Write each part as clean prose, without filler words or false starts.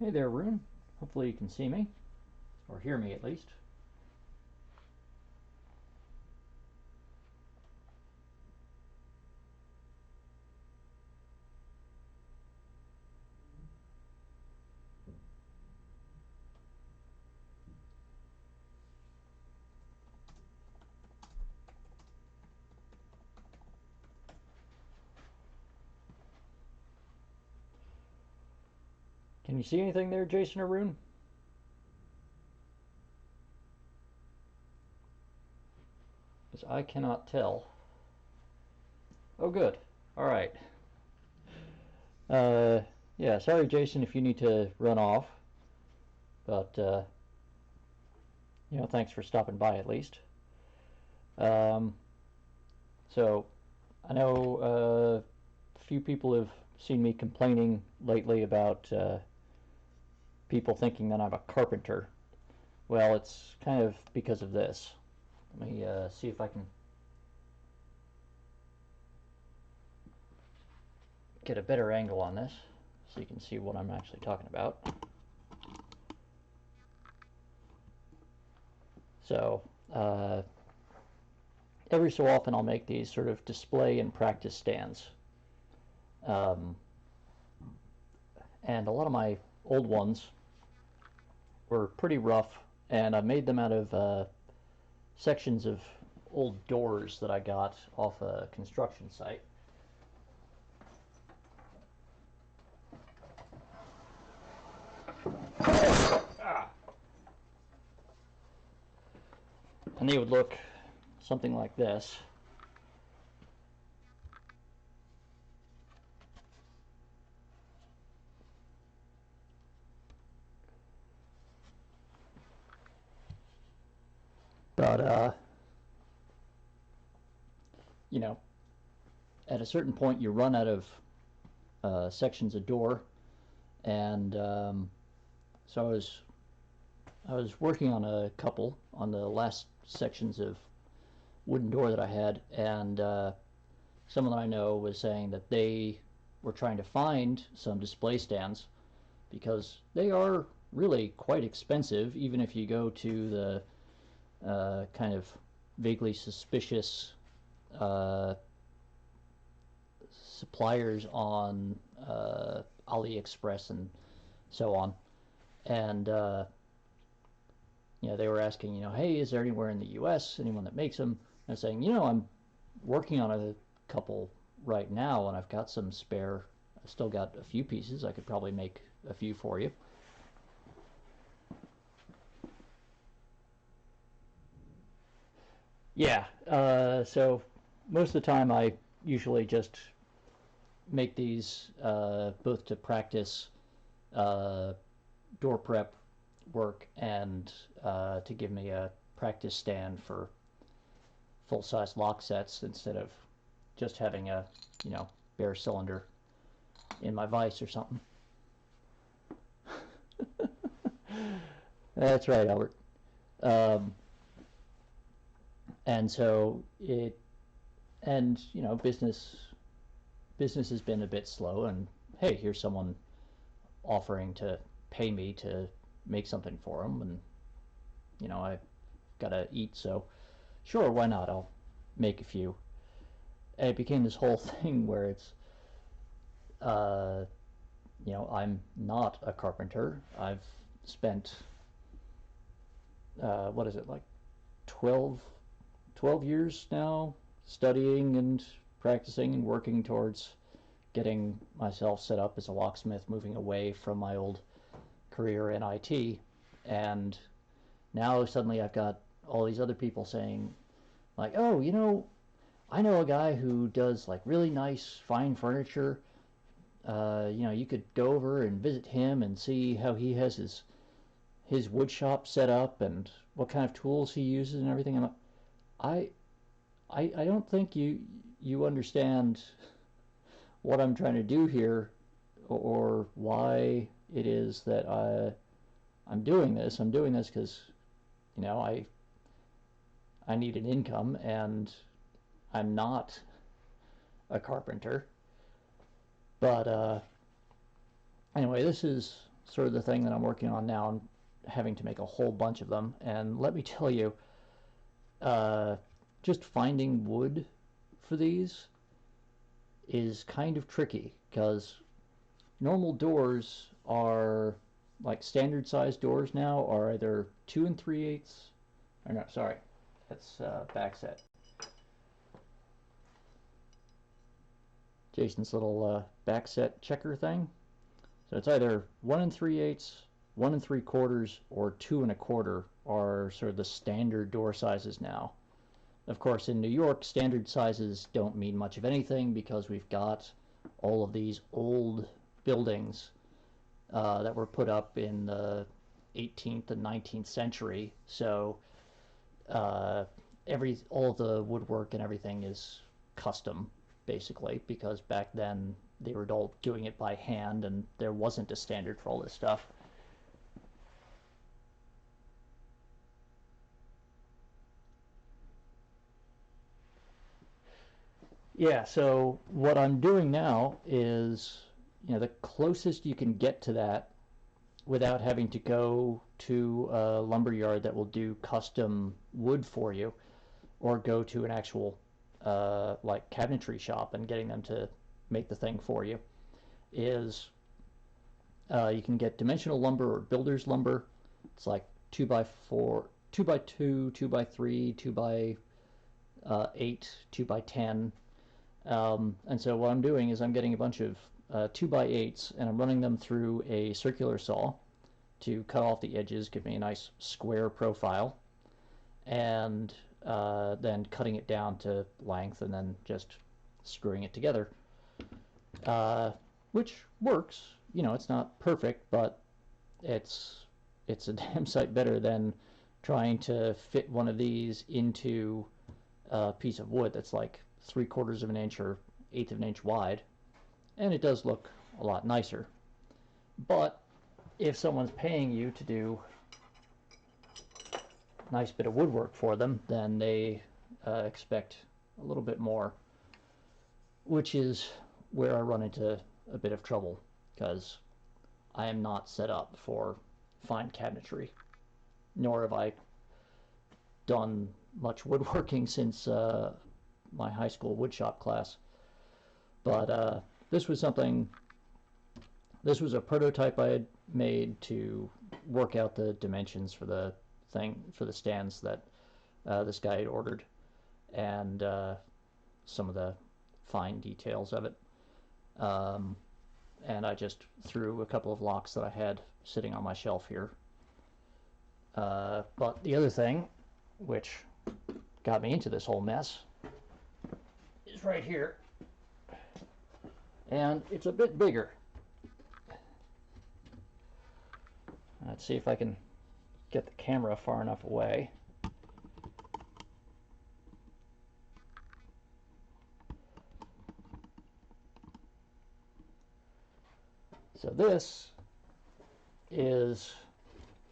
Hey there, Rune. Hopefully you can see me, or hear me at least. Can you see anything there, Jason or Rune? Because I cannot tell. Oh, good. All right. Yeah, sorry, Jason, if you need to run off. But, thanks for stopping by at least. Um, so, I know a few people have seen me complaining lately about people thinking that I'm a carpenter. Well, it's kind of because of this. Let me see if I can get a better angle on this so you can see what I'm actually talking about. So every so often I'll make these sort of display and practice stands. And a lot of my old ones were pretty rough, and I made them out of sections of old doors that I got off a construction site. And they would look something like this. But, at a certain point you run out of sections of door, and so I was working on a couple on the last sections of wooden door that I had, and someone that I know was saying that they were trying to find some display stands because they are really quite expensive, even if you go to the kind of vaguely suspicious suppliers on AliExpress and so on. And they were asking, hey, is there anywhere in the U.S., anyone that makes them? And I was saying, I'm working on a couple right now, and I've got some spare. I've still got a few pieces. I could probably make a few for you. Yeah, so most of the time I usually just make these both to practice door prep work and to give me a practice stand for full-size lock sets instead of just having a bare cylinder in my vise or something. That's right, Albert. Um, and so it and business has been a bit slow, and hey, here's someone offering to pay me to make something for them, and I gotta eat, so sure, why not? I'll make a few. And it became this whole thing where it's I'm not a carpenter. I've spent what is it, like 12 years now studying and practicing and working towards getting myself set up as a locksmith, moving away from my old career in IT. And now suddenly I've got all these other people saying, like, oh, I know a guy who does like really nice, fine furniture. You could go over and visit him and see how he has his wood shop set up and what kind of tools he uses and everything. And I don't think you understand what I'm trying to do here, or why it is that I'm doing this. I'm doing this because I need an income, and I'm not a carpenter. But anyway, this is sort of the thing that I'm working on now. I'm having to make a whole bunch of them, and let me tell you, uh, just finding wood for these is kind of tricky because normal doors are like standard size doors now are either 2 3/8, or no, sorry, that's back set. Jason's little back set checker thing. So it's either 1 3/8, 1 3/4, or 2 1/4 are sort of the standard door sizes now. Of course, in New York, standard sizes don't mean much of anything because we've got all of these old buildings that were put up in the 18th and 19th century. So all of the woodwork and everything is custom, basically, because back then they were all doing it by hand and there wasn't a standard for all this stuff. Yeah, so what I'm doing now is, the closest you can get to that without having to go to a lumber yard that will do custom wood for you, or go to an actual like cabinetry shop and getting them to make the thing for you, is you can get dimensional lumber or builder's lumber. It's like 2x4, 2x2, 2x3, 2x8, 2x10. And so what I'm doing is I'm getting a bunch of 2x8s and I'm running them through a circular saw to cut off the edges, give me a nice square profile, and then cutting it down to length and then just screwing it together, which works. It's not perfect, but it's a damn sight better than trying to fit one of these into a piece of wood that's like 3/4 of an inch or 1/8 of an inch wide, and it does look a lot nicer. But if someone's paying you to do a nice bit of woodwork for them, then they expect a little bit more, which is where I run into a bit of trouble, because I am not set up for fine cabinetry, nor have I done much woodworking since my high school woodshop class. But this was a prototype I had made to work out the dimensions for the stands that this guy had ordered, and some of the fine details of it. And I just threw a couple of locks that I had sitting on my shelf here. But the other thing, which got me into this whole mess, is right here. And it's a bit bigger. Let's see if I can get the camera far enough away. So this is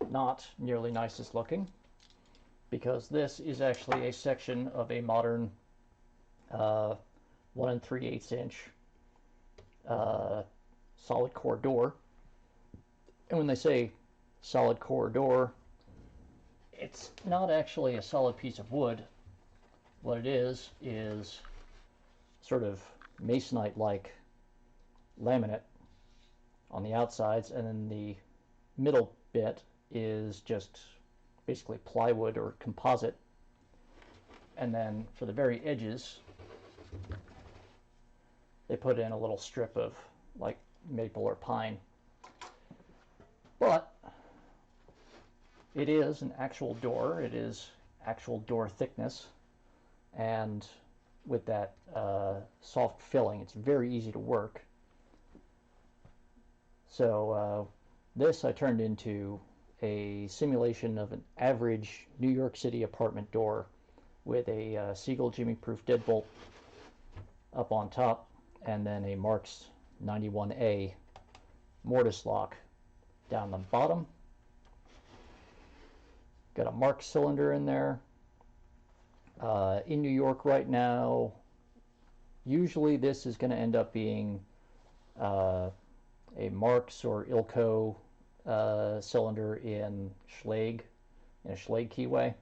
not nearly nicest looking, because this is actually a section of a modern 1 3/8 inch solid core door. And when they say solid core door, it's not actually a solid piece of wood. What it is sort of masonite-like laminate on the outsides, and then the middle bit is just basically plywood or composite. And then for the very edges, they put in a little strip of like maple or pine. But it is an actual door. It is actual door thickness, and with that soft filling, it's very easy to work. So this I turned into a simulation of an average New York City apartment door with a Siegel Jimmy-proof deadbolt up on top, and then a Marks 91A mortise lock down the bottom. Got a Marks cylinder in there. In New York right now, usually this is going to end up being a Marks or Ilco cylinder in a Schlage keyway,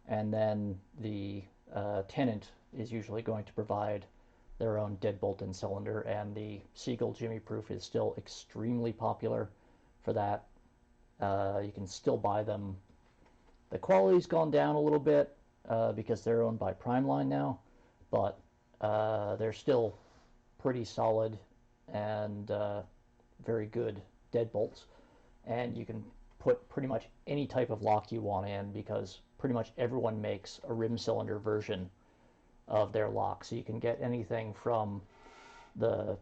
and then the tenant is usually going to provide their own deadbolt and cylinder, and the Siegel Jimmy Proof is still extremely popular for that. You can still buy them. The quality's gone down a little bit because they're owned by Primeline now, but they're still pretty solid and very good deadbolts. And you can put pretty much any type of lock you want in because pretty much everyone makes a rim cylinder version of their lock. So you can get anything from the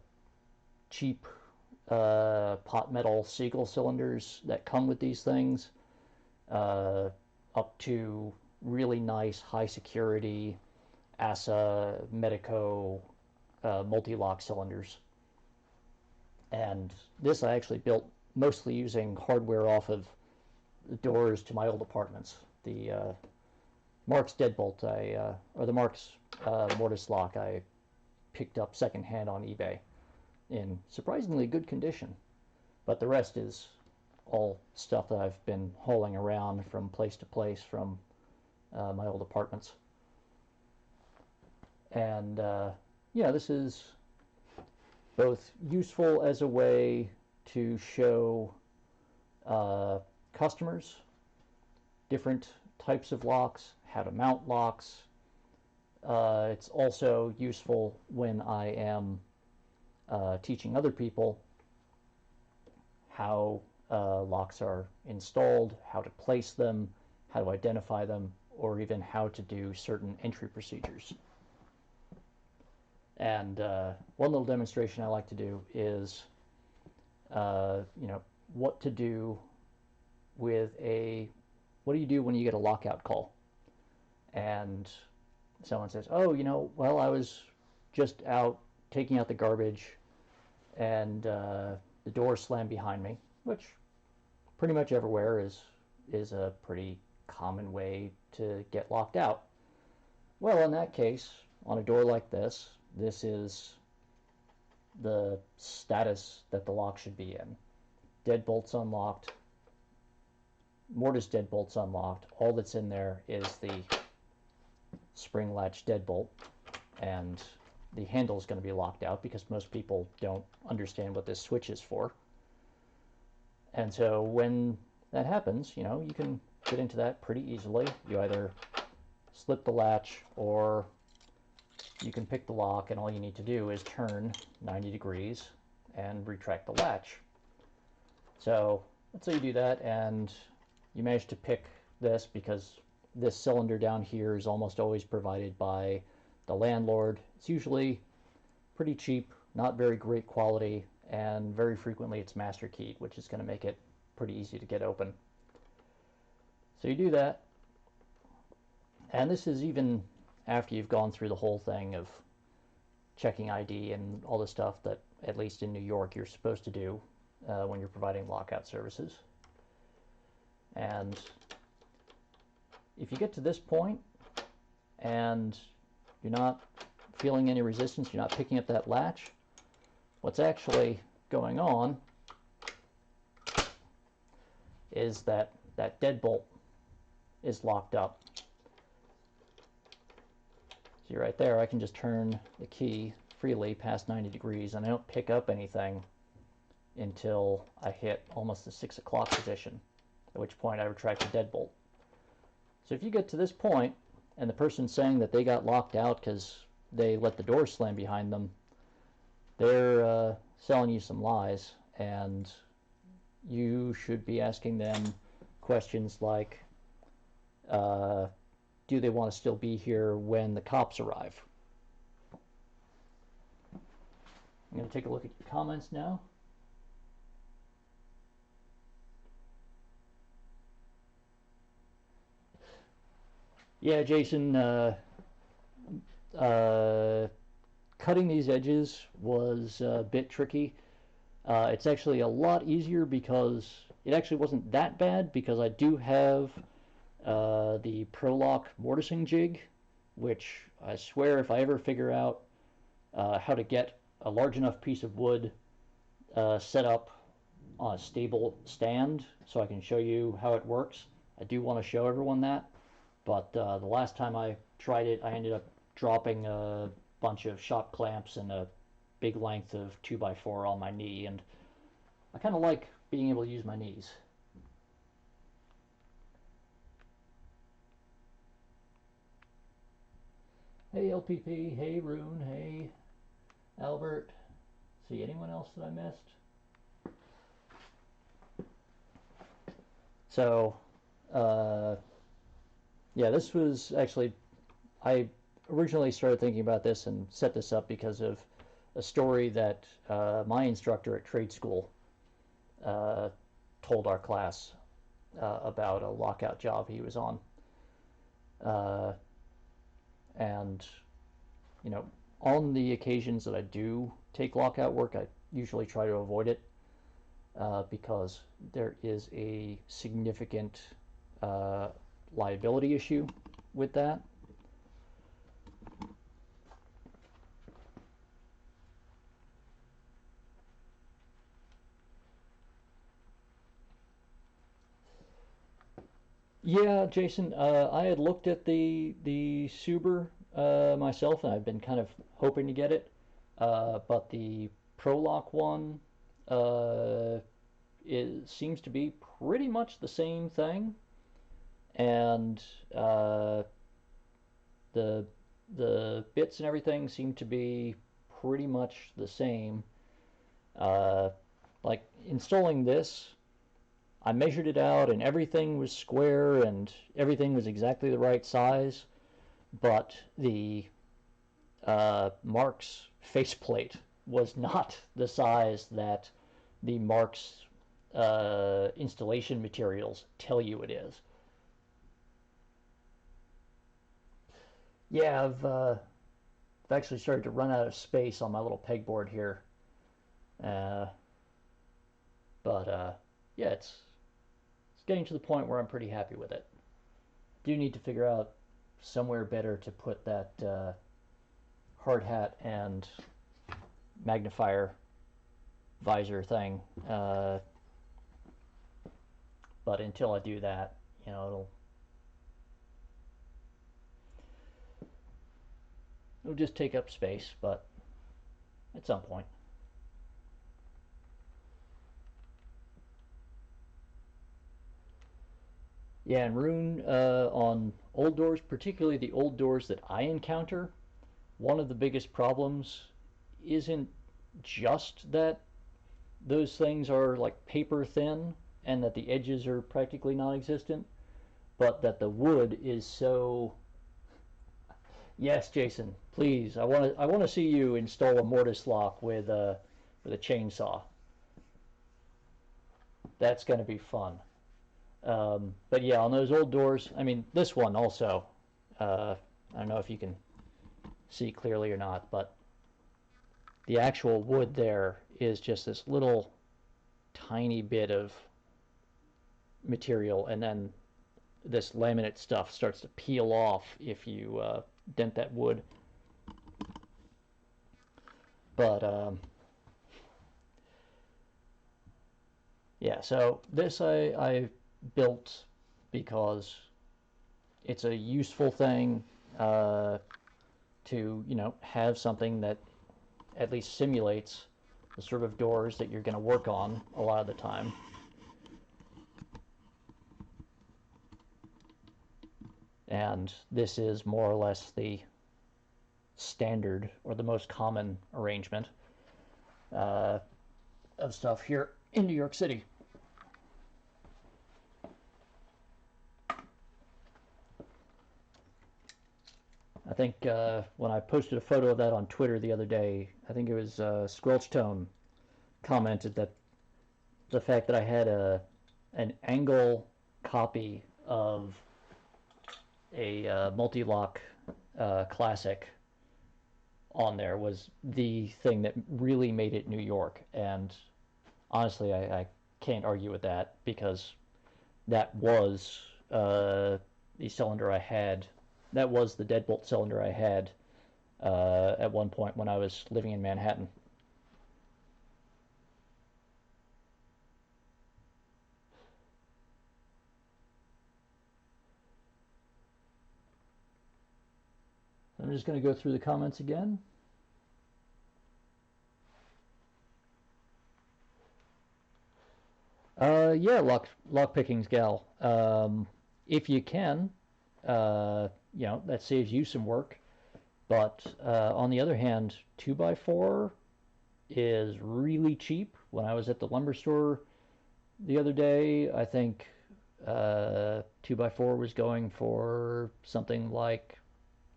cheap pot metal Siegel cylinders that come with these things up to really nice high security ASA Medico multi-lock cylinders. And this I actually built mostly using hardware off of the doors to my old apartments. The Marks deadbolt, or the Marks mortise lock, I picked up secondhand on eBay in surprisingly good condition. But the rest is all stuff that I've been hauling around from place to place from my old apartments. And yeah, this is both useful as a way to show customers different types of locks, how to mount locks. It's also useful when I am teaching other people how locks are installed, how to place them, how to identify them, or even how to do certain entry procedures. And one little demonstration I like to do is, what to do with what do you do when you get a lockout call? And someone says, oh, well, I was just out taking out the garbage and the door slammed behind me, which pretty much everywhere is a pretty common way to get locked out. Well, in that case, on a door like this, this is the status that the lock should be in. Deadbolt's unlocked, mortise deadbolt's unlocked. All that's in there is the spring latch deadbolt, and the handle is going to be locked out because most people don't understand what this switch is for. And so when that happens, you can get into that pretty easily. You either slip the latch or you can pick the lock, and all you need to do is turn 90 degrees and retract the latch. So let's say you do that and you manage to pick this, because this cylinder down here is almost always provided by the landlord. It's usually pretty cheap, not very great quality, and very frequently it's master keyed, which is going to make it pretty easy to get open. So you do that, and this is even after you've gone through the whole thing of checking ID and all the stuff that, at least in New York, you're supposed to do when you're providing lockout services. And if you get to this point and you're not feeling any resistance, you're not picking up that latch, what's actually going on is that deadbolt is locked up. See right there, I can just turn the key freely past 90 degrees and I don't pick up anything until I hit almost the 6 o'clock position, at which point I retract the deadbolt. So if you get to this point and the person's saying that they got locked out because they let the door slam behind them, they're selling you some lies, and you should be asking them questions like, do they want to still be here when the cops arrive? I'm going to take a look at your comments now. Yeah, Jason, cutting these edges was a bit tricky. It's actually a lot easier because it actually wasn't that bad, because I do have the ProLock mortising jig, which I swear if I ever figure out how to get a large enough piece of wood set up on a stable stand so I can show you how it works. I do want to show everyone that, but the last time I tried it, I ended up dropping a bunch of shop clamps and a big length of 2x4 on my knee, and I kind of like being able to use my knees. Hey LPP, hey Rune, hey Albert. See anyone else that I missed? So, yeah, this was actually, I originally started thinking about this and set this up because of a story that my instructor at trade school told our class about a lockout job he was on. And, you know, on the occasions that I do take lockout work, I usually try to avoid it because there is a significant liability issue with that. Yeah, Jason, I had looked at the Suber myself, and I've been kind of hoping to get it, but the ProLock one seems to be pretty much the same thing, and the the bits and everything seem to be pretty much the same. Uh, like installing this, I measured it out and everything was square and everything was exactly the right size, but the Mark's faceplate was not the size that the Mark's installation materials tell you it is. Yeah, I've actually started to run out of space on my little pegboard here, uh, but yeah, it's getting to the point where I'm pretty happy with it. Do need to figure out somewhere better to put that hard hat and magnifier visor thing. But until I do that, you know, it'll just take up space, but at some point. Yeah, and Rune, on old doors, particularly the old doors that I encounter, one of the biggest problems isn't just that those things are like paper thin and that the edges are practically non-existent, but that the wood is so. Yes, Jason, please. I want to see you install a mortise lock with a chainsaw. That's going to be fun. But yeah, on those old doors, I mean, this one also. I don't know if you can see clearly or not, but the actual wood there is just this little tiny bit of material, and then this laminate stuff starts to peel off if you dent that wood. But yeah, so this I built because it's a useful thing to, you know, have something that at least simulates the sort of doors that you're going to work on a lot of the time. And this is more or less the standard or the most common arrangement of stuff here in New York City. I think when I posted a photo of that on Twitter the other day, I think it was Squelchtone commented that the fact that I had an angle copy of a multi-lock classic on there was the thing that really made it New York. And honestly, I can't argue with that because that was the cylinder I had. That was the deadbolt cylinder I had at one point when I was living in Manhattan. I'm just going to go through the comments again. Yeah, lock pickings, gal. If you can, that saves you some work. But on the other hand, 2x4 is really cheap. When I was at the lumber store the other day, I think 2x4 was going for something like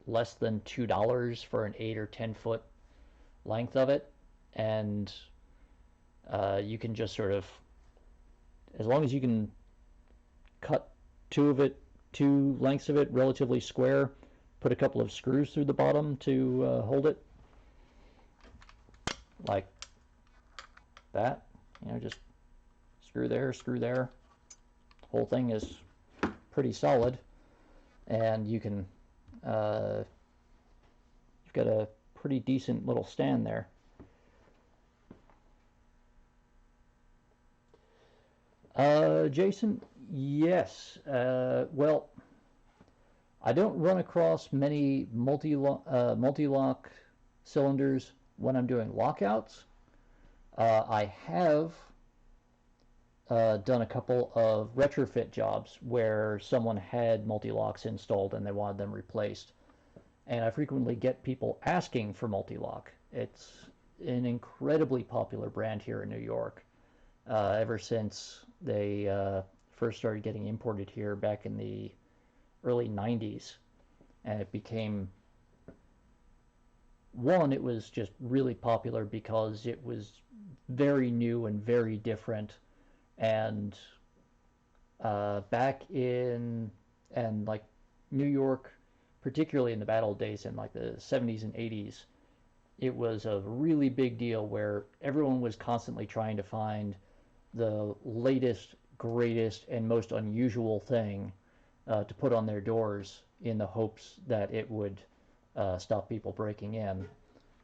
less than $2 for an 8 or 10 foot length of it. And you can just sort of, as long as you can cut two lengths of it relatively square, put a couple of screws through the bottom to hold it, like that. Just screw there. Whole thing is pretty solid, and you can you've got a pretty decent little stand there. Jason, yes. Well, I don't run across many multi-lock cylinders when I'm doing lockouts. I have done a couple of retrofit jobs where someone had multi-locks installed and they wanted them replaced. And I frequently get people asking for multi-lock. It's an incredibly popular brand here in New York. Ever since they first started getting imported here back in the early 90s. And it became, it was just really popular because it was very new and very different. And back in, and like New York, particularly in the bad old days in like the 70s and 80s, it was a really big deal where everyone was constantly trying to find the latest, greatest, and most unusual thing to put on their doors in the hopes that it would stop people breaking in,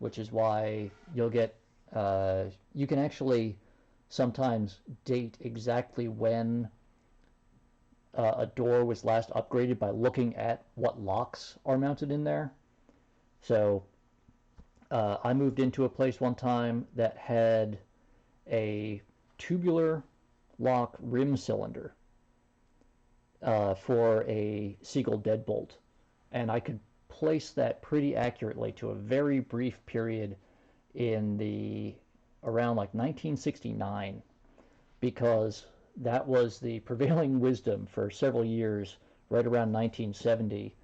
which is why you'll get, you can actually sometimes date exactly when a door was last upgraded by looking at what locks are mounted in there. So I moved into a place one time that had a tubular lock rim cylinder for a Siegel deadbolt, and I could place that pretty accurately to a very brief period in the around like 1969, because that was the prevailing wisdom for several years right around 1970,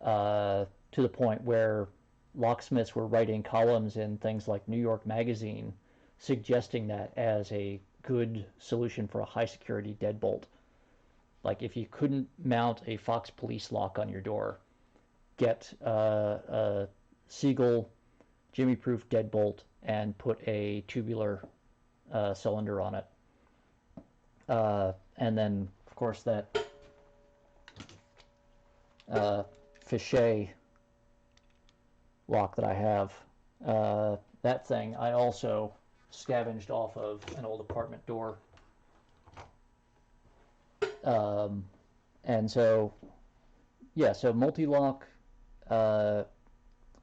to the point where locksmiths were writing columns in things like New York Magazine suggesting that as a good solution for a high security deadbolt. Like if you couldn't mount a Fox police lock on your door, get a Siegel Jimmy proof deadbolt and put a tubular cylinder on it. And then of course that Fichet lock that I have, that thing I also scavenged off of an old apartment door. And so, yeah, so multi-lock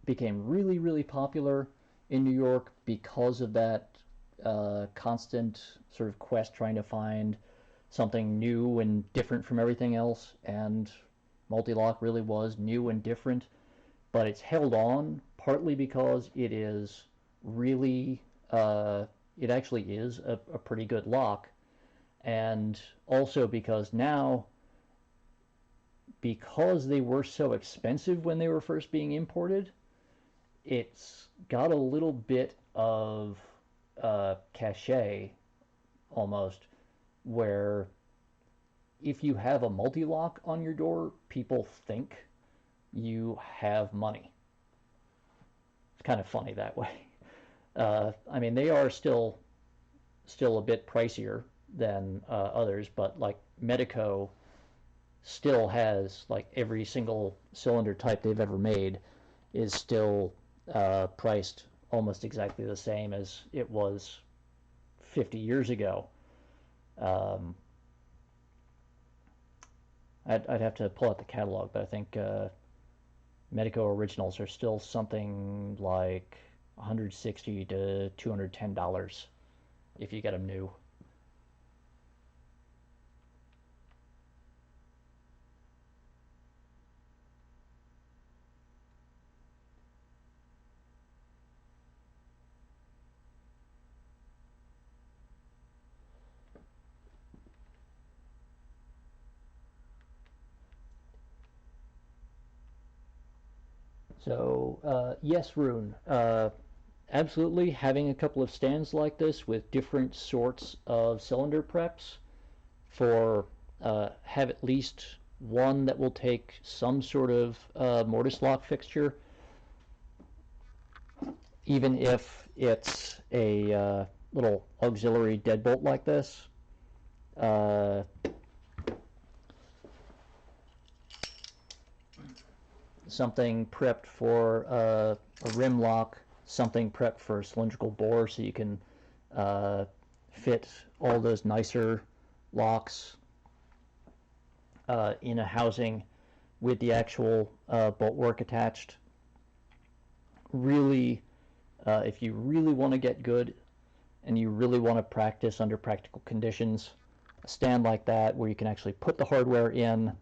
became really, really popular in New York because of that constant sort of quest trying to find something new and different from everything else. And multi-lock really was new and different, but it's held on partly because it is really, it actually is a pretty good lock. And also because now, because they were so expensive when they were first being imported, it's got a little bit of cachet almost, where if you have a multi-lock on your door, people think you have money. It's kind of funny that way. I mean, they are still a bit pricier than others, but like Medico still has, like, every single cylinder type they've ever made is still priced almost exactly the same as it was 50 years ago. I'd have to pull out the catalog, but I think Medico originals are still something like $160 to $210 if you get them new. So, yes, Rune. Absolutely, having a couple of stands like this with different sorts of cylinder preps for have at least one that will take some sort of mortise lock fixture, even if it's a little auxiliary deadbolt like this. Uh, Something prepped for a rim lock, something prepped for a cylindrical bore so you can fit all those nicer locks in a housing with the actual bolt work attached. Really, if you really want to get good and you really want to practice under practical conditions, a stand like that where you can actually put the hardware in,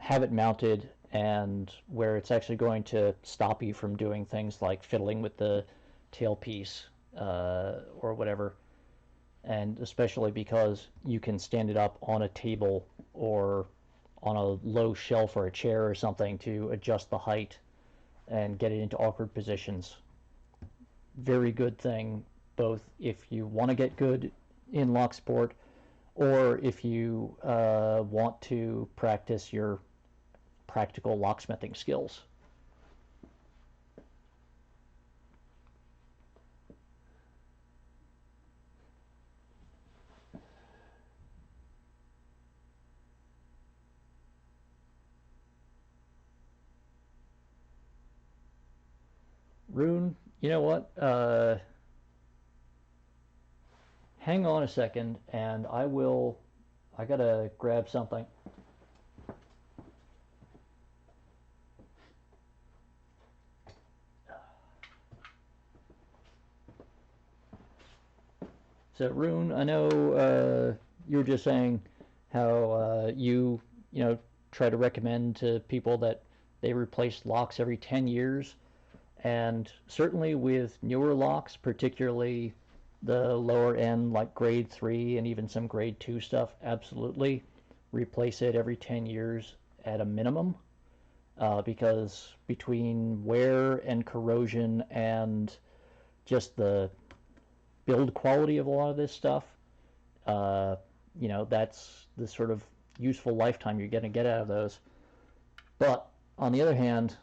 have it mounted, and where it's actually going to stop you from doing things like fiddling with the tailpiece or whatever. And especially because you can stand it up on a table or on a low shelf or a chair or something to adjust the height and get it into awkward positions. Very good thing, both if you want to get good in lock sport or if you want to practice your practical locksmithing skills. Rune, you know what? Hang on a second, and I gotta grab something. So, Rune, I know you were just saying how you know, try to recommend to people that they replace locks every 10 years. And certainly with newer locks, particularly the lower end, like grade 3 and even some grade 2 stuff, absolutely replace it every 10 years at a minimum. Because between wear and corrosion and just the build quality of a lot of this stuff, you know, that's the sort of useful lifetime you're going to get out of those. But on the other hand,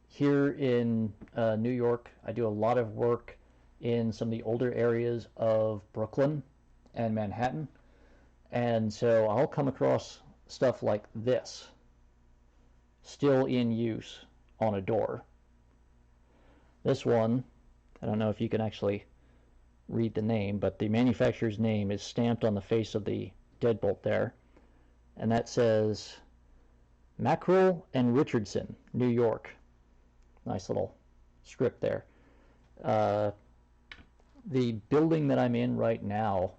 here in New York, I do a lot of work in some of the older areas of Brooklyn and Manhattan. And so I'll come across stuff like this, still in use on a door. This one, I don't know if you can actually read the name, but the manufacturer's name is stamped on the face of the deadbolt there. And that says Mackerel and Richardson, New York. Nice little script there. The building that I'm in right now,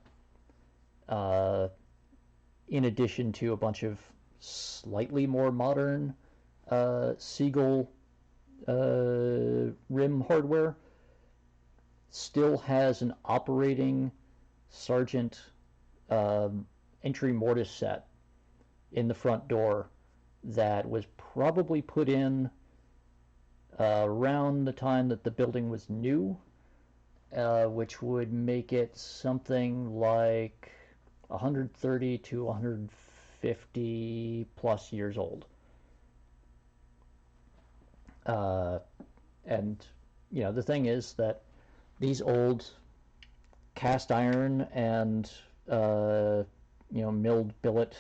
in addition to a bunch of slightly more modern Siegel rim hardware, still has an operating Sargent entry mortise set in the front door that was probably put in around the time that the building was new, which would make it something like 130 to 150 plus years old. And, you know, the thing is that these old cast iron and, you know, milled billet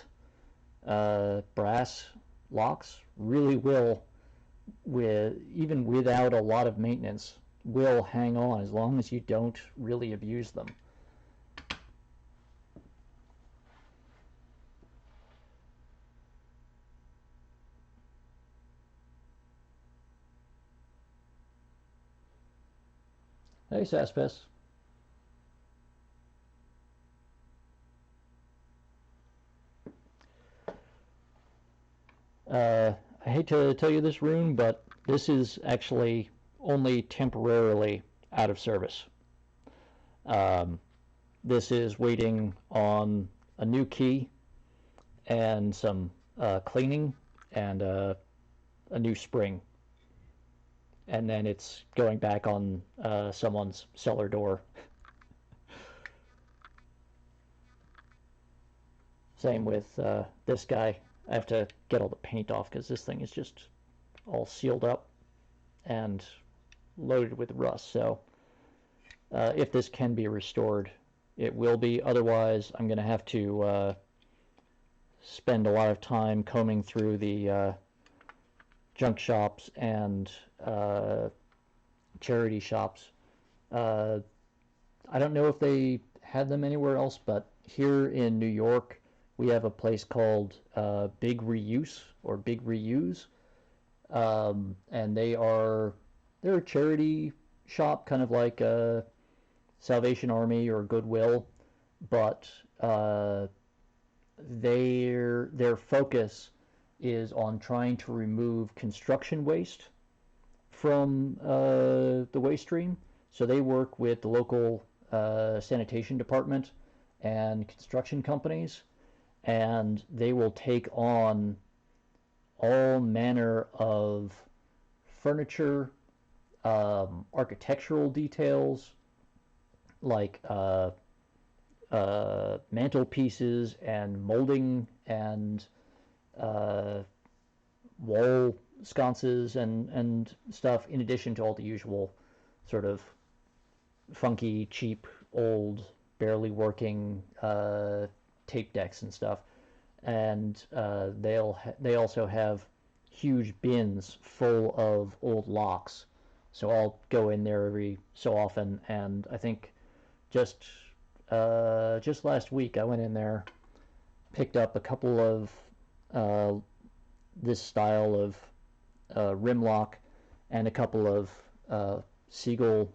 brass locks really will, even without a lot of maintenance, will hang on as long as you don't really abuse them. Hey, Saspes. I hate to tell you this, Rune, but this is actually only temporarily out of service. Um, this is waiting on a new key and some cleaning and a new spring. And then it's going back on someone's cellar door. Same with this guy. I have to get all the paint off because this thing is just all sealed up and loaded with rust. So if this can be restored, it will be. Otherwise, I'm going to have to spend a lot of time combing through the junk shops and charity shops. I don't know if they had them anywhere else, but here in New York, we have a place called Big Reuse or Big Reuse, and they're a charity shop, kind of like Salvation Army or Goodwill, but their focus is on trying to remove construction waste from the waste stream. So they work with the local sanitation department and construction companies, and they will take on all manner of furniture, architectural details, like mantelpieces and molding and wall sconces and stuff, in addition to all the usual sort of funky, cheap, old, barely working tape decks and stuff. And they also have huge bins full of old locks. So I'll go in there every so often, and I think just last week I went in there, picked up a couple of this style of rim lock and a couple of Siegel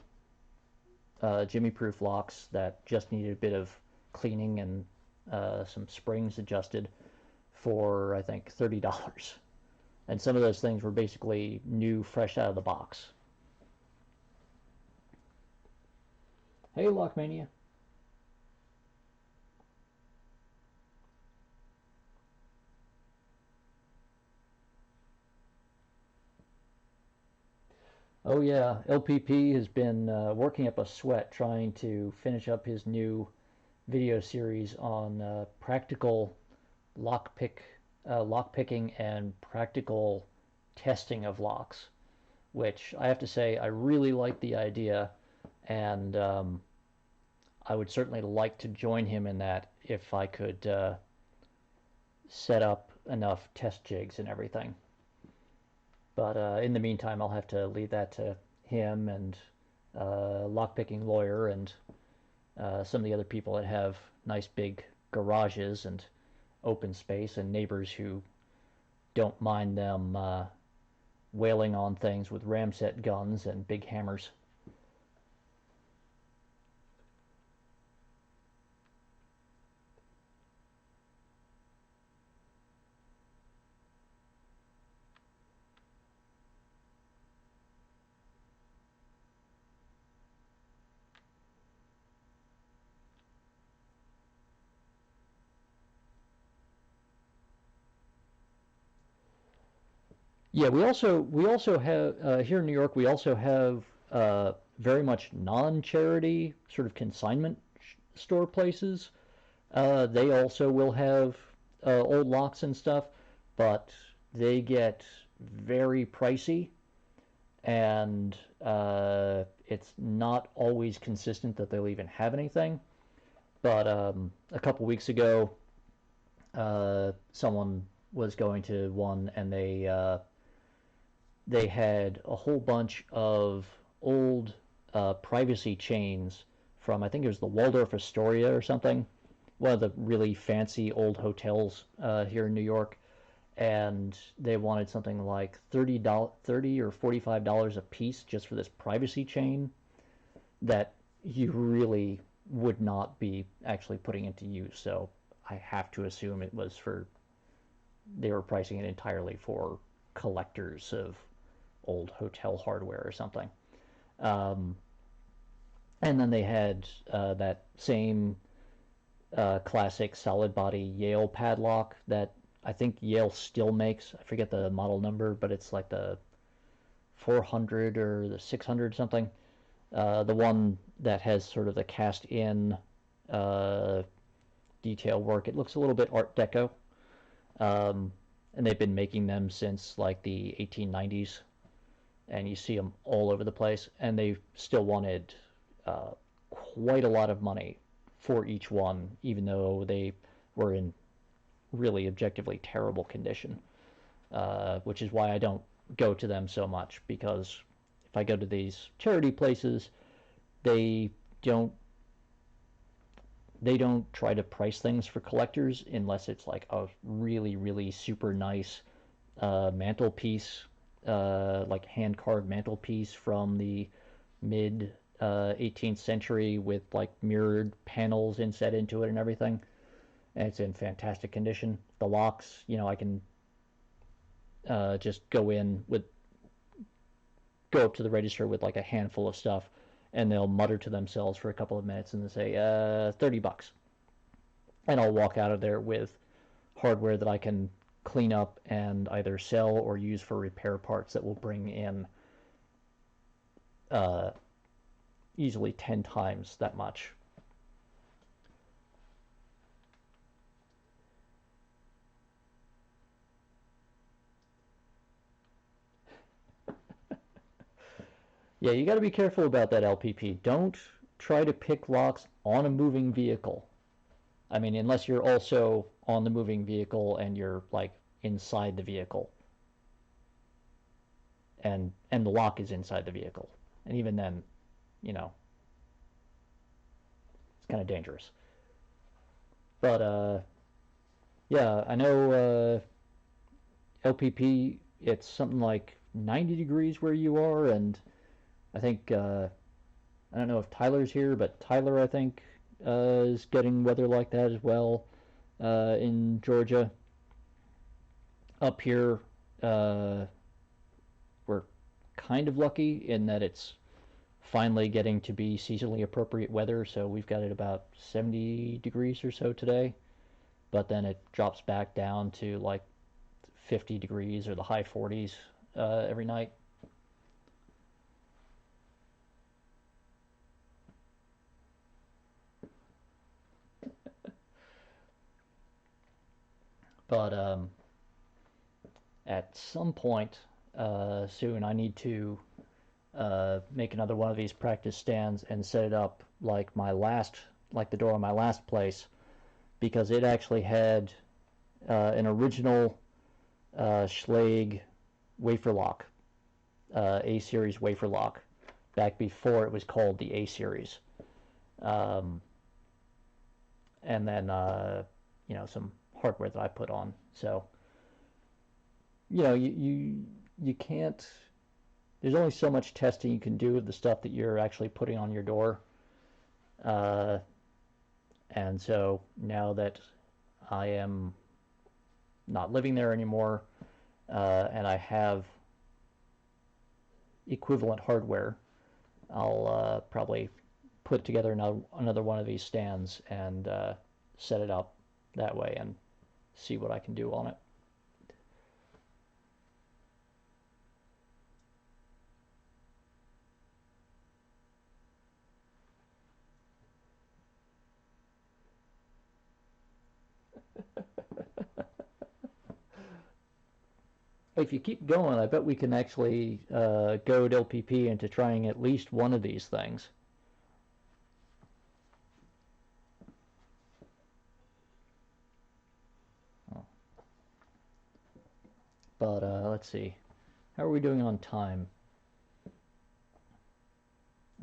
Jimmy Proof locks that just needed a bit of cleaning and some springs adjusted for, I think, $30. And some of those things were basically new, fresh out of the box. Hey, Lockmania. Oh yeah, LPP has been working up a sweat trying to finish up his new video series on practical lock picking and practical testing of locks, which I have to say I really like the idea, and I would certainly like to join him in that if I could set up enough test jigs and everything. But in the meantime, I'll have to leave that to him and lockpicking lawyer and some of the other people that have nice big garages and open space and neighbors who don't mind them wailing on things with ramset guns and big hammers. Yeah, we also have here in New York. We also have very much non-charity sort of consignment store places. They also will have old locks and stuff, but they get very pricey, and it's not always consistent that they'll even have anything. But a couple weeks ago, someone was going to one, and they had a whole bunch of old privacy chains from, I think it was the Waldorf Astoria or something, one of the really fancy old hotels here in New York, and they wanted something like $30 or $45 a piece just for this privacy chain. that you really would not be actually putting into use. So I have to assume it was for, they were pricing it entirely for collectors of old hotel hardware or something. Um, and then they had that same classic solid body Yale padlock that I think Yale still makes. I forget the model number, but it's like the 400 or the 600 something. The one that has sort of the cast in uh, detail work. It looks a little bit Art Deco. Um, and they've been making them since like the 1890s, and you see them all over the place. And they still wanted uh, quite a lot of money for each one, even though they were in really objectively terrible condition. Which is why I don't go to them so much, because if I go to these charity places, they don't they don't try to price things for collectors unless it's like a really, really super nice mantelpiece, like hand carved mantelpiece from the mid 18th century with like mirrored panels inset into it and everything. And it's in fantastic condition. The locks, I can just go up to the register with like a handful of stuff, and they'll mutter to themselves for a couple of minutes and they say, $30. And I'll walk out of there with hardware that I can clean up and either sell or use for repair parts that will bring in uh, easily 10 times that much. Yeah, you got to be careful about that LPP. Don't try to pick locks on a moving vehicle. I mean, unless you're also on the moving vehicle and you're like inside the vehicle, and the lock is inside the vehicle, and even then, you know, it's kind of dangerous. But yeah, I know LPP. It's something like 90 degrees where you are, and I think I don't know if Tyler's here, but Tyler I think is getting weather like that as well in Georgia. Up here, uh, we're kind of lucky in that it's finally getting to be seasonally appropriate weather. So we've got it about 70 degrees or so today, but then it drops back down to like 50 degrees or the high 40s every night. But at some point soon, I need to make another one of these practice stands and set it up like the door on my last place, because it actually had an original Schlage wafer lock, A series wafer lock, back before it was called the A series, um, and then some hardware that I put on. So you can't. There's only so much testing you can do of the stuff that you're actually putting on your door. Uh, and so now that I am not living there anymore, and I have equivalent hardware, I'll probably put together another one of these stands and set it up that way and see what I can do on it. If you keep going, I bet we can actually goad LPP into trying at least one of these things. Oh. But let's see. How are we doing on time?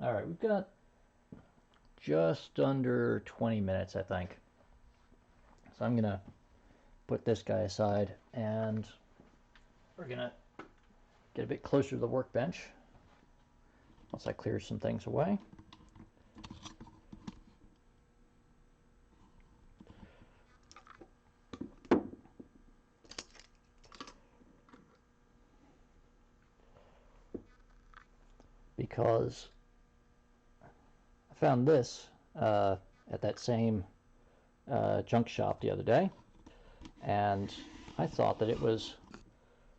All right, we've got just under 20 minutes, I think. So I'm going to put this guy aside, and we're going to get a bit closer to the workbench once I clear some things away. because I found this at that same junk shop the other day, and I thought that it was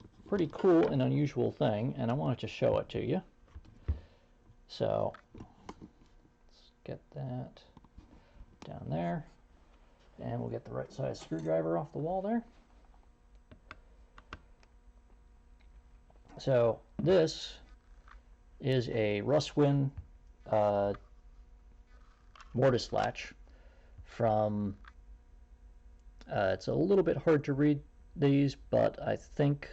a pretty cool and unusual thing, and I wanted to show it to you. So let's get that down there, and we'll get the right size screwdriver off the wall there. So this is a Russwin mortise latch from, it's a little bit hard to read these, but I think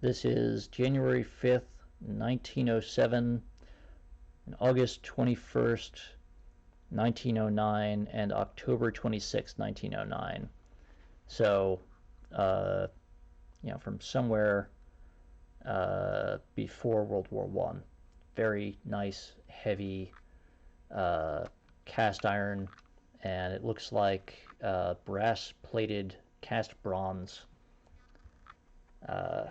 this is January 5th, 1907, and August 21st, 1909, and October 26th, 1909. So, you know, from somewhere before World War I. Very nice, heavy cast iron, and it looks like brass-plated cast bronze. You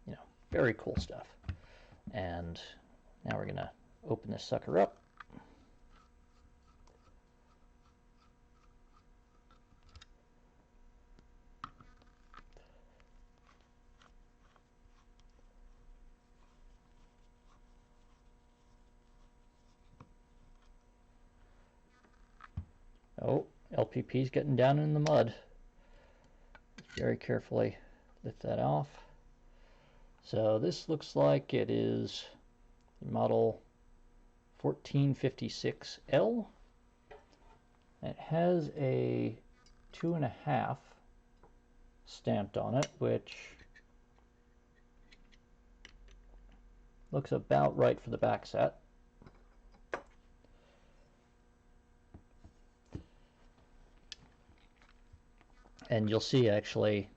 know, very cool stuff. And now we're gonna open this sucker up. Oh, LPP's getting down in the mud. Very carefully lift that off. So this looks like it is model 1456L. It has a 2.5 stamped on it, which looks about right for the back set. And you'll see actually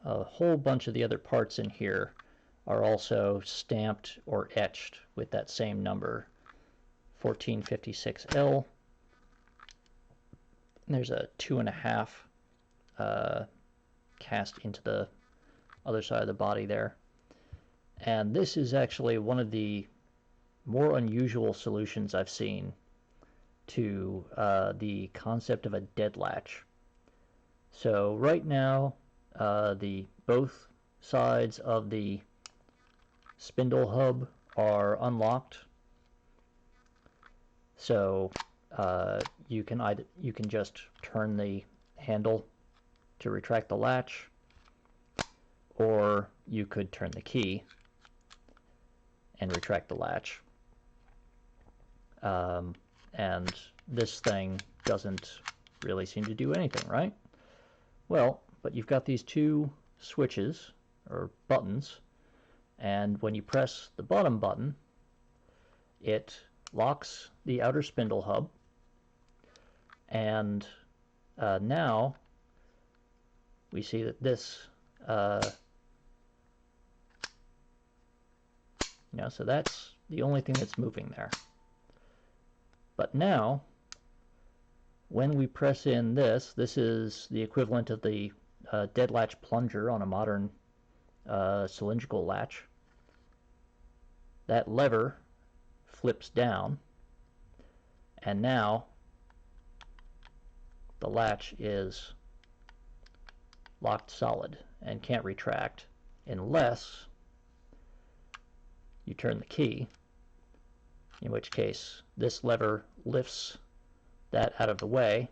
a whole bunch of the other parts in here are also stamped or etched with that same number, 1456L. There's a 2.5 cast into the other side of the body there. And this is actually one of the more unusual solutions I've seen to the concept of a dead latch. So right now, both sides of the spindle hub are unlocked. So you can just turn the handle to retract the latch, or you could turn the key and retract the latch. And this thing doesn't really seem to do anything, right? Well, but you've got these two switches, or buttons, and when you press the bottom button, it locks the outer spindle hub, and now we see that this, so that's the only thing that's moving there. But now, when we press in this is the equivalent of the dead latch plunger on a modern cylindrical latch. That lever flips down, and now the latch is locked solid and can't retract unless you turn the key, in which case this lever lifts that out of the way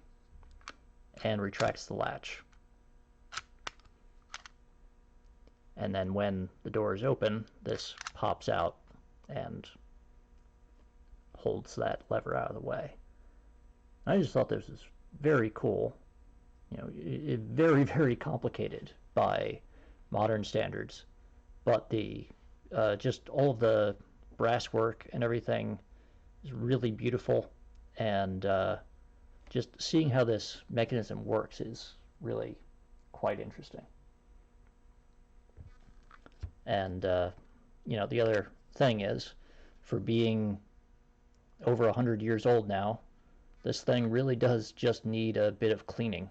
and retracts the latch. And then when the door is open, this pops out and holds that lever out of the way. I just thought this was very cool. Very, very complicated by modern standards, but the just all of the brass work and everything is really beautiful, and just seeing how this mechanism works is really quite interesting. And the other thing is, for being over 100 years old now, this thing really does just need a bit of cleaning,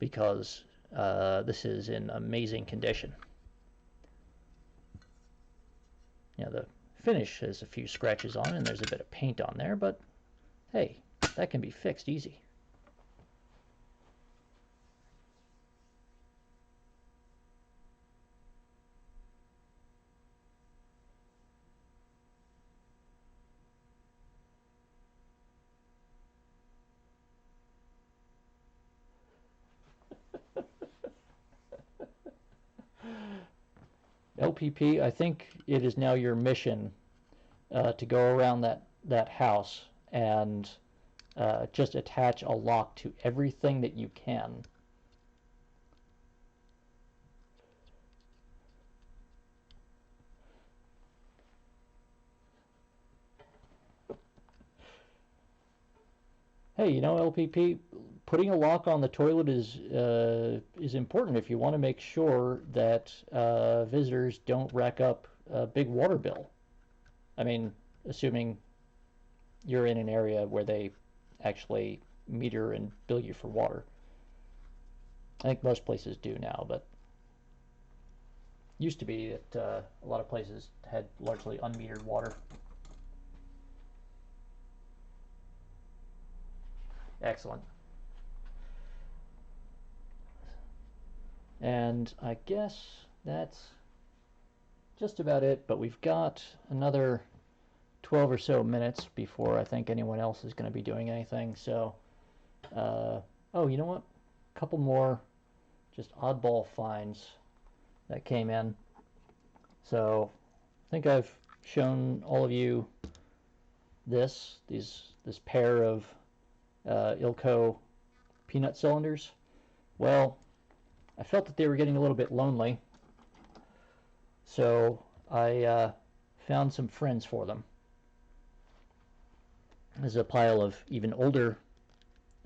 because this is in amazing condition. The finish has a few scratches on it, and there's a bit of paint on there, but hey, that can be fixed easy. LPP, I think it is now your mission to go around that house and just attach a lock to everything that you can. Hey, LPP, putting a lock on the toilet is important if you want to make sure that visitors don't rack up a big water bill. I mean, assuming you're in an area where they actually meter and bill you for water. I think most places do now, but used to be that a lot of places had largely unmetered water. Excellent. And I guess that's just about it, but we've got another 12 or so minutes before I think anyone else is going to be doing anything. So, oh, you know what? A couple more just oddball finds that came in. So, I think I've shown all of you this pair of Ilco peanut cylinders. Well, I felt that they were getting a little bit lonely, so I found some friends for them. There's a pile of even older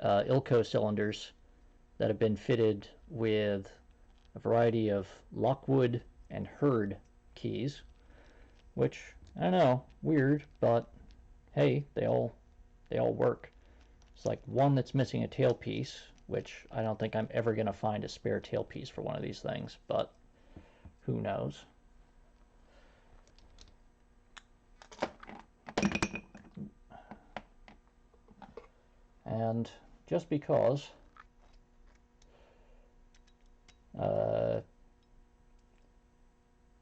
Ilco cylinders that have been fitted with a variety of Lockwood and Hurd keys, which, I know, weird, but hey, they all work. It's like one that's missing a tailpiece, which I don't think I'm ever going to find a spare tailpiece for one of these things, but who knows. And just because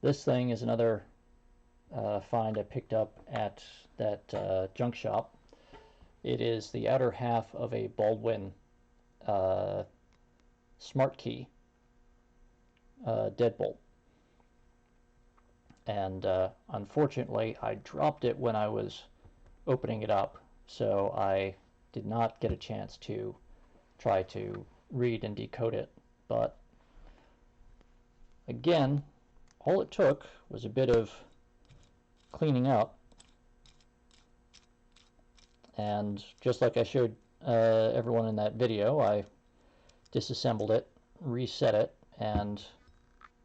this thing is another find I picked up at that junk shop. It is the outer half of a Baldwin smart key deadbolt. And unfortunately, I dropped it when I was opening it up, so I did not get a chance to try to read and decode it. But again, all it took was a bit of cleaning up, and just like I showed everyone in that video, I disassembled it, reset it, and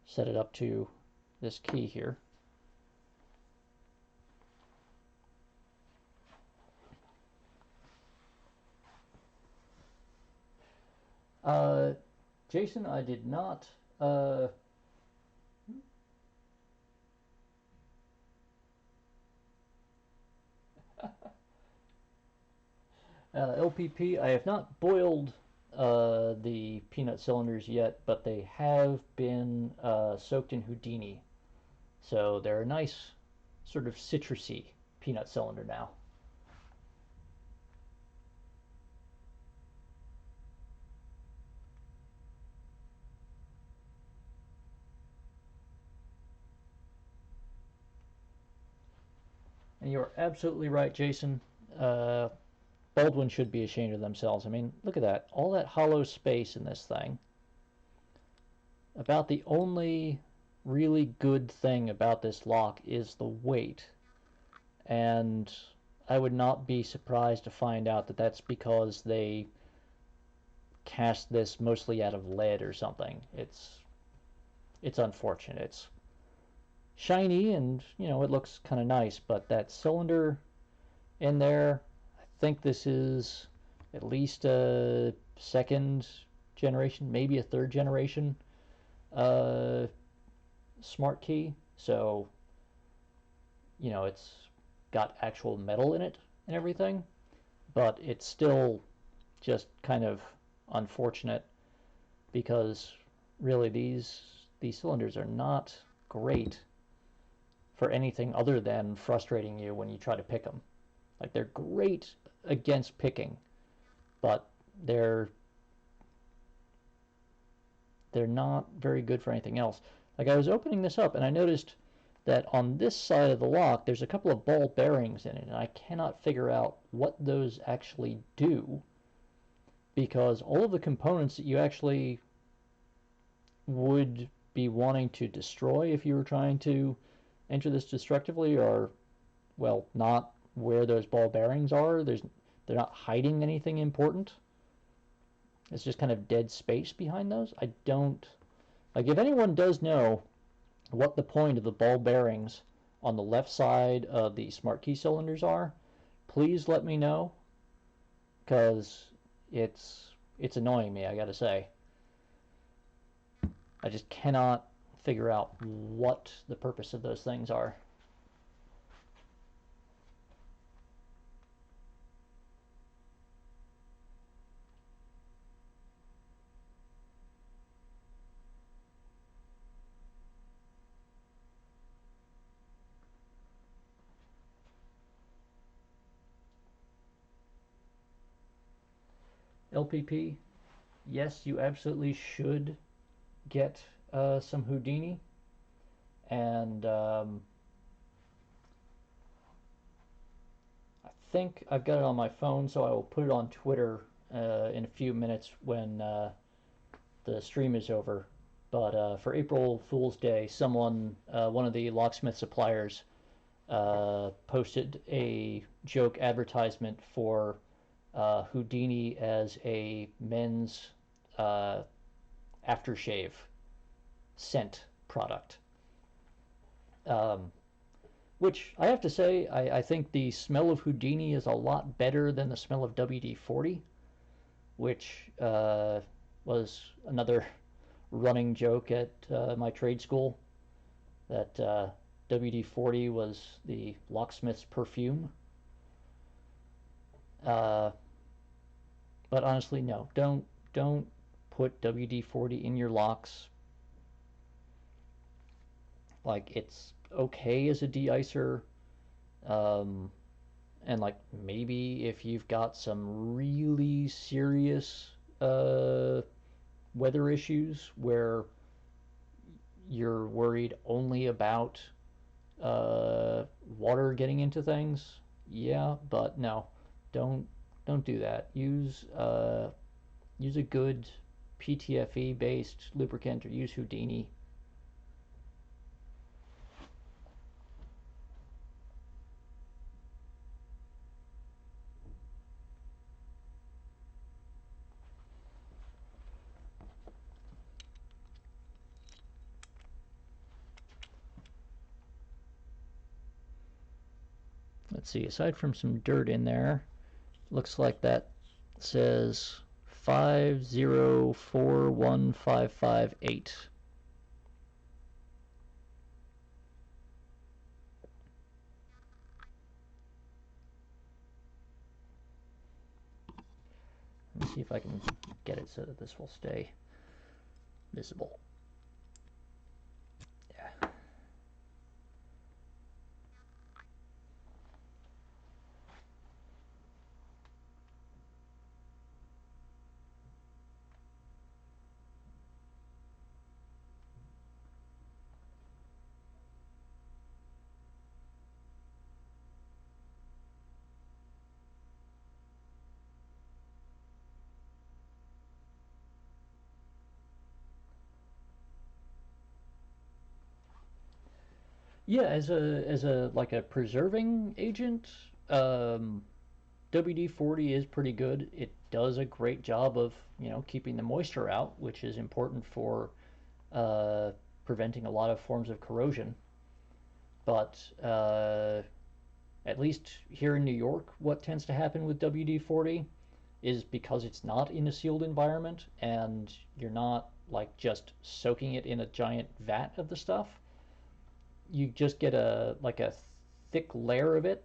set it up to this key here. Jason, I did not LPP, I have not boiled the peanut cylinders yet, but they have been soaked in Houdini. So they're a nice sort of citrusy peanut cylinder now. And you're absolutely right, Jason. Baldwin should be ashamed of themselves. I mean, look at that. All that hollow space in this thing. About the only really good thing about this lock is the weight. And I would not be surprised to find out that that's because they cast this mostly out of lead or something. It's unfortunate. It's shiny and, it looks kind of nice, but that cylinder in there, I think this is at least a second generation, maybe a third generation smart key. So you know, it's got actual metal in it and everything, but it's still just kind of unfortunate because really these cylinders are not great for anything other than frustrating you when you try to pick them. Like they're great against picking, but they're they're not very good for anything else. Like I was opening this up and I noticed that on this side of the lock there's a couple of ball bearings in it, and I cannot figure out what those actually do, because all of the components that you actually would be wanting to destroy if you were trying to enter this destructively are, well, not where those ball bearings are. They're not hiding anything important. It's just kind of dead space behind those. I don't, like, if anyone does know what the point of the ball bearings on the left side of the smart key cylinders are, please let me know, because it's annoying me, I gotta say. I just cannot figure out what the purpose of those things are. LPP, yes, you absolutely should get some Houdini, and I think I've got it on my phone, so I will put it on Twitter in a few minutes when the stream is over. But for April Fool's Day, someone, one of the locksmith suppliers, posted a joke advertisement for Houdini as a men's aftershave scent product. Um, which I have to say, I think the smell of Houdini is a lot better than the smell of WD-40, which was another running joke at my trade school, that WD-40 was the locksmith's perfume. Uh, but honestly, no, don't put WD-40 in your locks. Like, it's okay as a de-icer, um, and like maybe if you've got some really serious weather issues where you're worried only about water getting into things, yeah, but no, don't don't do that. Use a good PTFE based lubricant, or use Houdini. Let's see, aside from some dirt in there, looks like that says 5041558. Let me see if I can get it so that this will stay visible. Yeah. Yeah, as a like a preserving agent, um, WD-40 is pretty good. It does a great job of, keeping the moisture out, which is important for uh, preventing a lot of forms of corrosion. But at least here in New York, what tends to happen with WD-40 is, because it's not in a sealed environment and you're not like just soaking it in a giant vat of the stuff, you just get a thick layer of it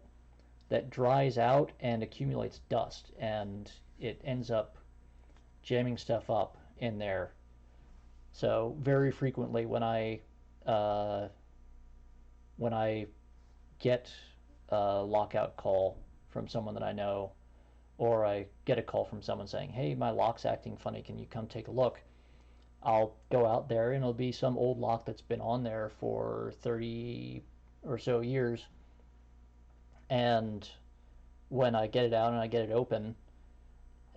that dries out and accumulates dust, and it ends up jamming stuff up in there. So very frequently uh, when I get a lockout call from someone that I know, or I get a call from someone saying, "Hey, my lock's acting funny. Can you come take a look?" I'll go out there and it'll be some old lock that's been on there for 30 or so years. And when I get it out and I get it open,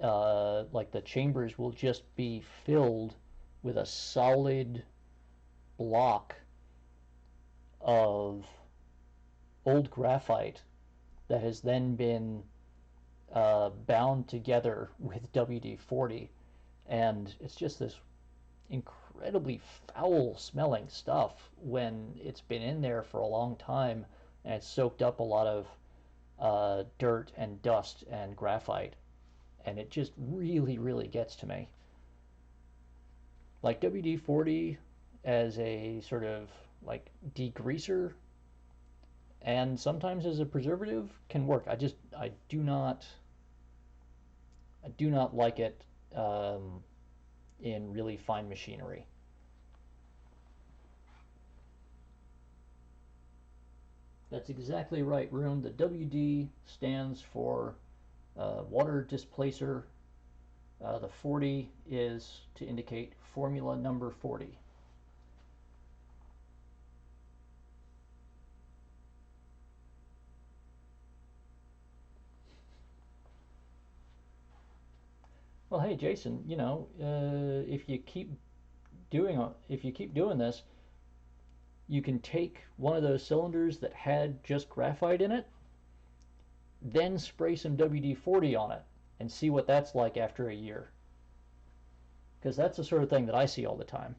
like the chambers will just be filled with a solid block of old graphite that has then been bound together with WD-40, and it's just this incredibly foul smelling stuff when it's been in there for a long time and it's soaked up a lot of dirt and dust and graphite, and it just really, really gets to me. Like WD-40 as a sort of like degreaser and sometimes as a preservative can work. I do not like it in really fine machinery. That's exactly right, Rune. The WD stands for water displacer. The 40 is to indicate formula number 40. Well, hey, Jason, if you keep doing this, you can take one of those cylinders that had just graphite in it, then spray some WD-40 on it and see what that's like after a year. Because that's the sort of thing that I see all the time.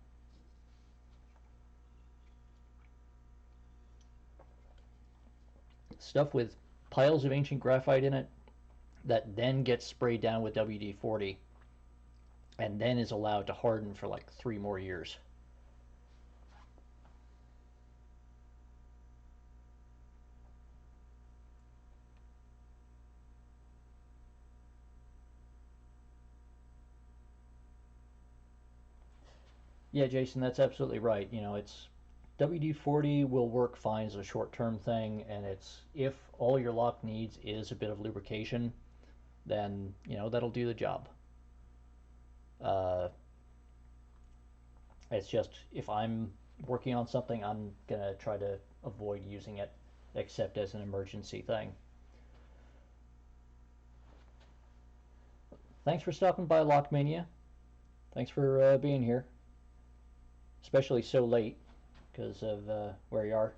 Stuff with piles of ancient graphite in it that then gets sprayed down with WD-40 and then is allowed to harden for like 3 more years. Yeah, Jason, that's absolutely right. It's WD-40 will work fine as a short-term thing, and it's if all your lock needs is a bit of lubrication, then that'll do the job. Uh, it's just if I'm working on something, I'm gonna try to avoid using it, except as an emergency thing. Thanks for stopping by, Lockmania. Thanks for being here, especially so late because of where you are.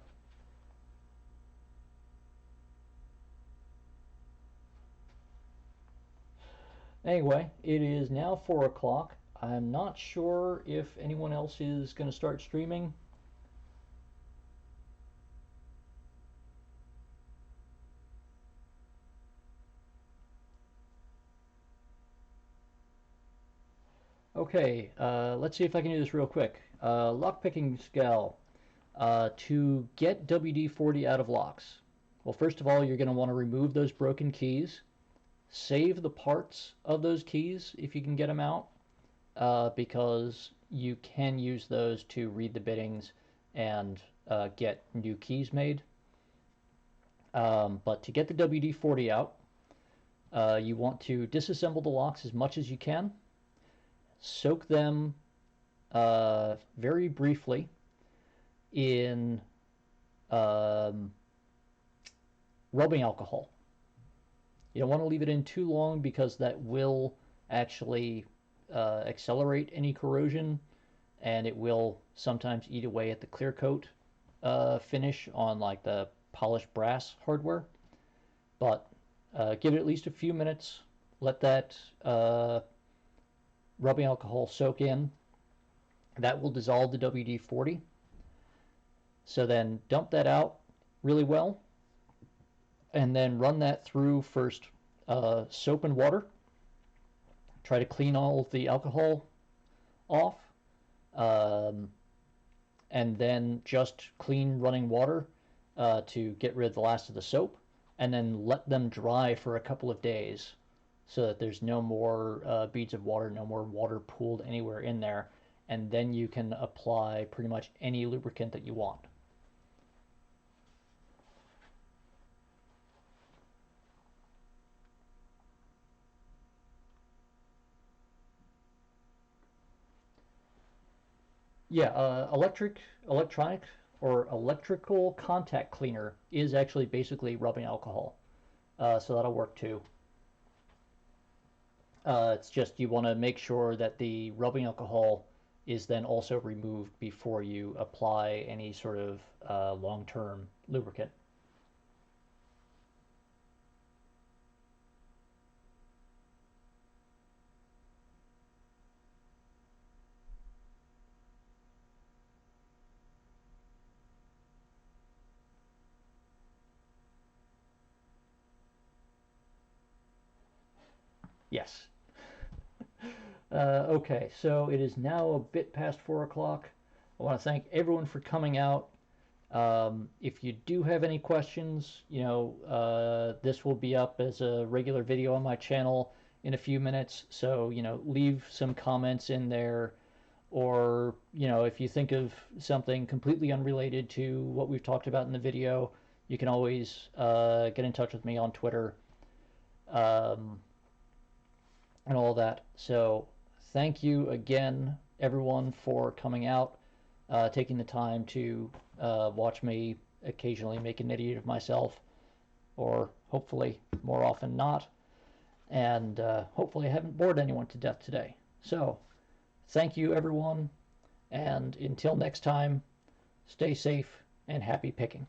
Anyway, it is now 4 o'clock. I'm not sure if anyone else is going to start streaming. Okay, let's see if I can do this real quick. Lockpicking skill. To get WD-40 out of locks. Well, first of all, you're going to want to remove those broken keys. Save the parts of those keys if you can get them out, because you can use those to read the biddings and get new keys made. But to get the WD-40 out, you want to disassemble the locks as much as you can. Soak them very briefly in rubbing alcohol. You don't want to leave it in too long because that will actually accelerate any corrosion, and it will sometimes eat away at the clear coat finish on like the polished brass hardware. But give it at least a few minutes. Let that rubbing alcohol soak in. That will dissolve the WD-40. So then dump that out really well, and then run that through first soap and water. Try to clean all of the alcohol off, and then just clean running water to get rid of the last of the soap, and then let them dry for a couple of days so that there's no more beads of water, no more water pooled anywhere in there, and then you can apply pretty much any lubricant that you want. Yeah, electronic, or electrical contact cleaner is actually basically rubbing alcohol, so that'll work too. It's just you want to make sure that the rubbing alcohol is then also removed before you apply any sort of long-term lubricant. Yes. Okay, so it is now a bit past 4 o'clock. I want to thank everyone for coming out. If you do have any questions, this will be up as a regular video on my channel in a few minutes. So, leave some comments in there. Or, if you think of something completely unrelated to what we've talked about in the video, you can always get in touch with me on Twitter. And all that. So thank you again, everyone, for coming out, taking the time to watch me occasionally make an idiot of myself, or hopefully more often not. And hopefully I haven't bored anyone to death today. So thank you, everyone, and until next time, stay safe and happy picking.